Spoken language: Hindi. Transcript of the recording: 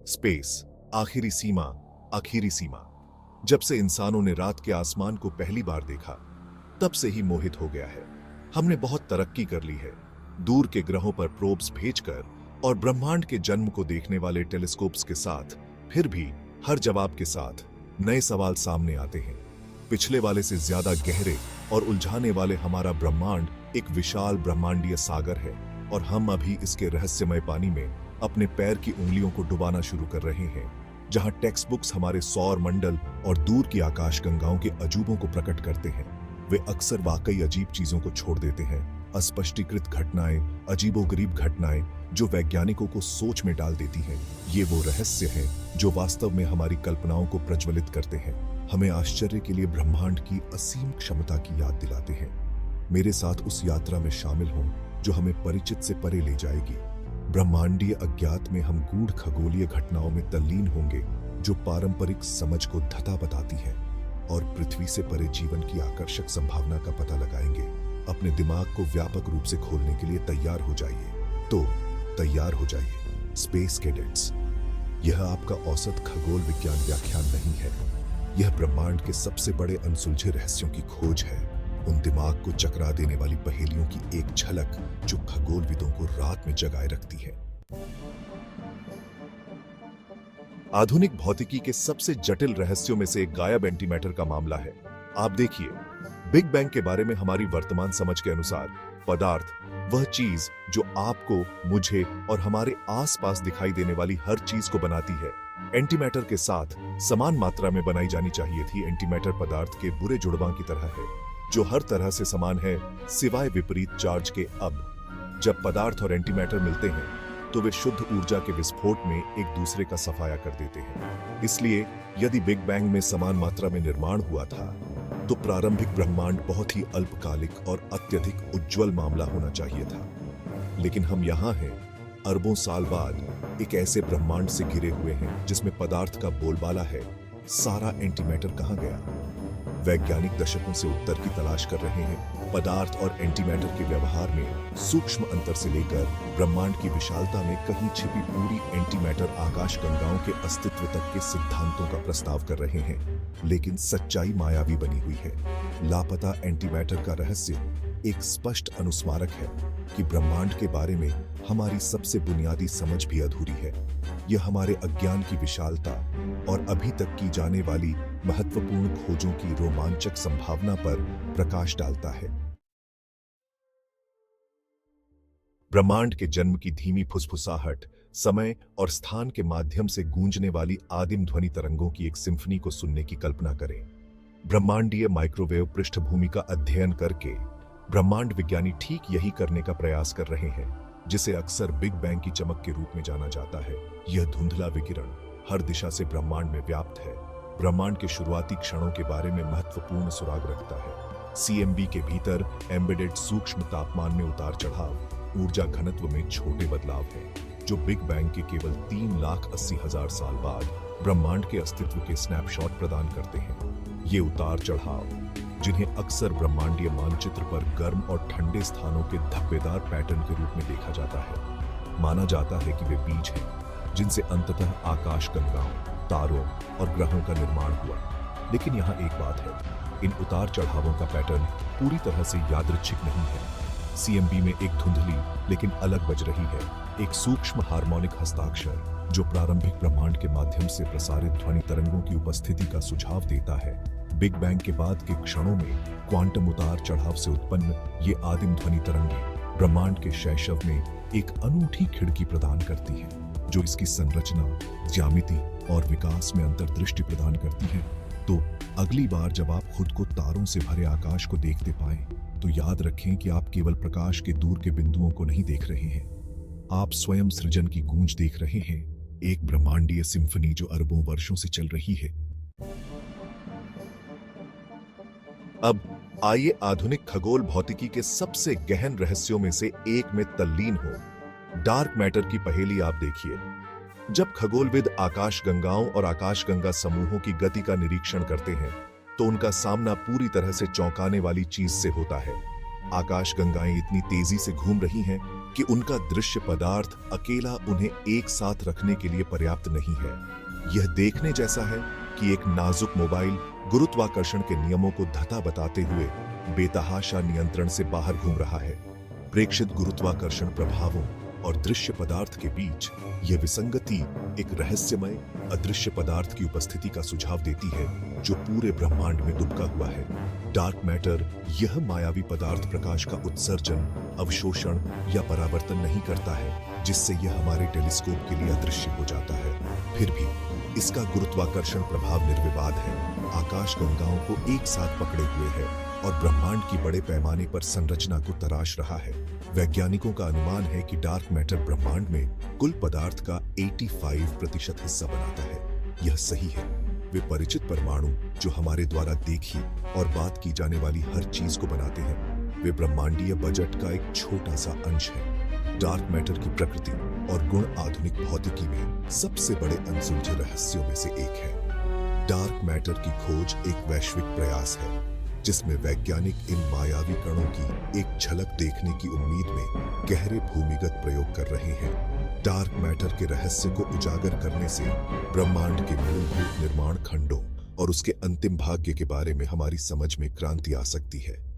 स्पेस, आखिरी सीमा, आखिरी सीमा। जब से इंसानों ने रात के आसमान को पहली बार देखा, तब से ही मोहित हो गया है। हमने बहुत तरक्की कर ली है, दूर के ग्रहों पर प्रोब्स भेजकर और ब्रह्मांड के जन्म को देखने वाले टेलीस्कोप्स के साथ। फिर भी हर जवाब के साथ नए सवाल सामने आते हैं। पिछले वाले से ज्यादा गहरे और उलझाने वाले हमारा ब्रह्मांड एक विशाल ब्रह्मांडीय सागर है, और हम अभी इसके रहस्यमय पानी में अपने पैर की उंगलियों को डुबाना शुरू कर रहे हैं। जहां टेक्स्ट बुक्स हमारे सौर मंडल और दूर की आकाशगंगाओं के अजूबों को प्रकट करते हैं, वे अक्सर वाकई अजीब चीजों को छोड़ देते हैं। अस्पष्टीकृत घटनाएं, अजीबोगरीब घटनाएं जो वैज्ञानिकों को सोच में डाल देती हैं। ये वो रहस्य हैं जो वास्तव में हमारी कल्पनाओं को प्रज्वलित करते हैं, हमें आश्चर्य के लिए ब्रह्मांड की असीम क्षमता की याद दिलाते हैं। मेरे साथ उस यात्रा में शामिल हों जो हमें परिचित से परे ले जाएगी। ब्रह्मांडीय अज्ञात में हम गूढ़ खगोलीय घटनाओं में तल्लीन होंगे जो पारंपरिक समझ को धता बताती हैं, और पृथ्वी से परे जीवन की आकर्षक संभावना का पता लगाएंगे। अपने दिमाग को व्यापक रूप से खोलने के लिए तैयार हो जाइए। तो तैयार हो जाइए स्पेस कैडेट्स। यह आपका औसत खगोल विज्ञान व्याख्यान नहीं है, यह ब्रह्मांड के सबसे बड़े अनसुलझे रहस्यों की खोज है। उन दिमाग को चकरा देने वाली पहेलियों की एक झलक जो खगोलविदों को रात में जगाए रखती है। आधुनिक भौतिकी के सबसे जटिल रहस्यों में से एक गायब एंटीमैटर का मामला है। आप देखिए, बिग बैंग के बारे में हमारी वर्तमान समझ के अनुसार पदार्थ, वह चीज जो आपको, मुझे और हमारे आसपास दिखाई देने वाली हर चीज को बनाती है, एंटीमैटर के साथ समान मात्रा में बनाई जानी चाहिए थी। एंटीमैटर पदार्थ के बुरे जुड़वां की तरह है जो हर तरह से समान है सिवाय विपरीत चार्ज के। अब जब पदार्थ और एंटीमैटर मिलते हैं तो वे शुद्ध ऊर्जा के विस्फोट में एक दूसरे का सफाया कर देते हैं। इसलिए यदि बिग बैंग में समान मात्रा में निर्माण हुआ था तो प्रारंभिक ब्रह्मांड बहुत ही अल्पकालिक और अत्यधिक उज्जवल मामला होना चाहिए था। लेकिन हम यहाँ हैं अरबों साल बाद, एक ऐसे ब्रह्मांड से घिरे हुए हैं जिसमें पदार्थ का बोलबाला है। सारा एंटीमैटर कहाँ गया? वैज्ञानिक दशकों से उत्तर की तलाश कर रहे हैं। पदार्थ और एंटीमैटर के व्यवहार में सूक्ष्म अंतर से लेकर ब्रह्मांड की विशालता में कहीं छिपी पूरी एंटीमैटर आकाशगंगाओं के अस्तित्व तक के सिद्धांतों का प्रस्ताव कर रहे हैं। लेकिन सच्चाई मायावी बनी हुई है। लापता एंटीमैटर का रहस्य एक स्पष्ट अनुस्मारक है कि ब्रह्मांड के बारे में हमारी सबसे बुनियादी समझ भी अधूरी है। यह हमारे अज्ञान की विशालता और अभी तक की जाने वाली महत्वपूर्ण खोजों की रोमांचक संभावना पर प्रकाश डालता है। ब्रह्मांड के जन्म की धीमी फुसफुसाहट, समय और स्थान के माध्यम से गूंजने वाली आदिम ध्वनि तरंगों की एक सिम्फनी को सुनने की कल्पना करें। ब्रह्मांडीय माइक्रोवेव पृष्ठभूमि का अध्ययन करके ब्रह्मांड विज्ञानी ठीक यही करने का प्रयास कर रहे हैं, जिसे अक्सर बिग बैंग की चमक के रूप में जाना जाता है। यह धुंधला विकिरण हर दिशा से ब्रह्मांड में व्याप्त है, ब्रह्मांड के शुरुआती क्षणों के बारे में महत्वपूर्ण सुराग रखता है। सीएमबी के भीतर एम्बेडेड सूक्ष्म तापमान में उतार चढ़ाव, ऊर्जा घनत्व में छोटे बदलाव हैं, जो बिग बैंग के केवल 3,80,000 साल बाद ब्रह्मांड के अस्तित्व के स्नैपशॉट प्रदान करते हैं। ये उतार चढ़ाव, जिन्हें अक्सर ब्रह्मांडीय मानचित्र पर गर्म और ठंडे स्थानों के धब्बेदार पैटर्न के रूप में देखा जाता है, माना जाता है कि वे बीज हैं जिनसे अंततः आकाशगंगाओं, तारों और ग्रहों का निर्माण हुआ। लेकिन यहाँ एक बात है, इन उतार चढ़ावों का पैटर्न पूरी तरह से यादृच्छिक नहीं है। सीएमबी में एक धुंधली लेकिन अलग बज रही है, एक सूक्ष्म हार्मोनिक हस्ताक्षर जो प्रारंभिक ब्रह्मांड के माध्यम से प्रसारित ध्वनि तरंगों की उपस्थिति का सुझाव देता है। बिग बैंग के बाद के क्षणों में क्वांटम उतार चढ़ाव से उत्पन्न ये आदिम ध्वनि तरंगें ब्रह्मांड के शैशव में एक अनूठी खिड़की प्रदान करती हैं, जो इसकी संरचना, ज्यामिति और विकास में अंतर्दृष्टि प्रदान करती है। तो अगली बार जब आप खुद को तारों से भरे आकाश को देखते पाएं, तो याद रखें कि आप केवल प्रकाश के दूर के बिंदुओं को नहीं देख रहे हैं, आप स्वयं सृजन की गूंज देख रहे हैं, एक ब्रह्मांडीय सिम्फनी जो अरबों वर्षों से चल रही है। अब आइए आधुनिक खगोल भौतिकी के सबसे गहन रहस्यों में से एक में तल्लीन हो, डार्क मैटर की पहेली। आप देखिए, जब खगोलविद आकाशगंगाओं और आकाशगंगा समूहों की गति का निरीक्षण करते हैं तो उनका सामना पूरी तरह से चौंकाने वाली चीज से होता है। आकाशगंगाएं इतनी तेजी से घूम रही हैं कि उनका दृश्य पदार्थ अकेला उन्हें एक साथ रखने के लिए पर्याप्त नहीं है। यह देखने जैसा है कि एक नाजुक मोबाइल गुरुत्वाकर्षण के नियमों को धता बताते हुए बेतहाशा नियंत्रण से बाहर घूम रहा है। प्रेक्षित गुरुत्वाकर्षण प्रभावों और दृश्य पदार्थ के बीच यह विसंगति एक रहस्यमय अदृश्य पदार्थ की उपस्थिति का सुझाव देती है जो पूरे ब्रह्मांड में दुबका हुआ है। डार्क मैटर यह मायावी पदार्थ प्रकाश का उत्सर्जन, अवशोषण या परावर्तन नहीं करता है, जिससे यह हमारे टेलीस्कोप के लिए अदृश्य हो जाता है। फिर भी इसका गुरुत्वाकर्षण प्रभाव निर्विवाद है, आकाश गंगाओं को एक साथ पकड़े हुए है और ब्रह्मांड की बड़े पैमाने पर संरचना को तराश रहा है। वैज्ञानिकों का अनुमान है कि डार्क मैटर ब्रह्मांड में कुल पदार्थ का 85% हिस्सा बनाता है। यह सही है। वे परिचित परमाणु जो हमारे द्वारा देखी और बात की जाने वाली हर चीज को बनाते हैं, वे ब्रह्मांडीय बजट का एक छोटा सा अंश है। डार्क मैटर की प्रकृति और गुण आधुनिक भौतिकी में सबसे बड़े अनसुलझे रहस्यों में से एक है। डार्क मैटर की खोज एक वैश्विक प्रयास है जिसमें वैज्ञानिक इन मायावी कणों की एक झलक देखने की उम्मीद में गहरे भूमिगत प्रयोग कर रहे हैं। डार्क मैटर के रहस्य को उजागर करने से ब्रह्मांड के मूलभूत निर्माण खंडों और उसके अंतिम भाग्य के बारे में हमारी समझ में क्रांति आ सकती है।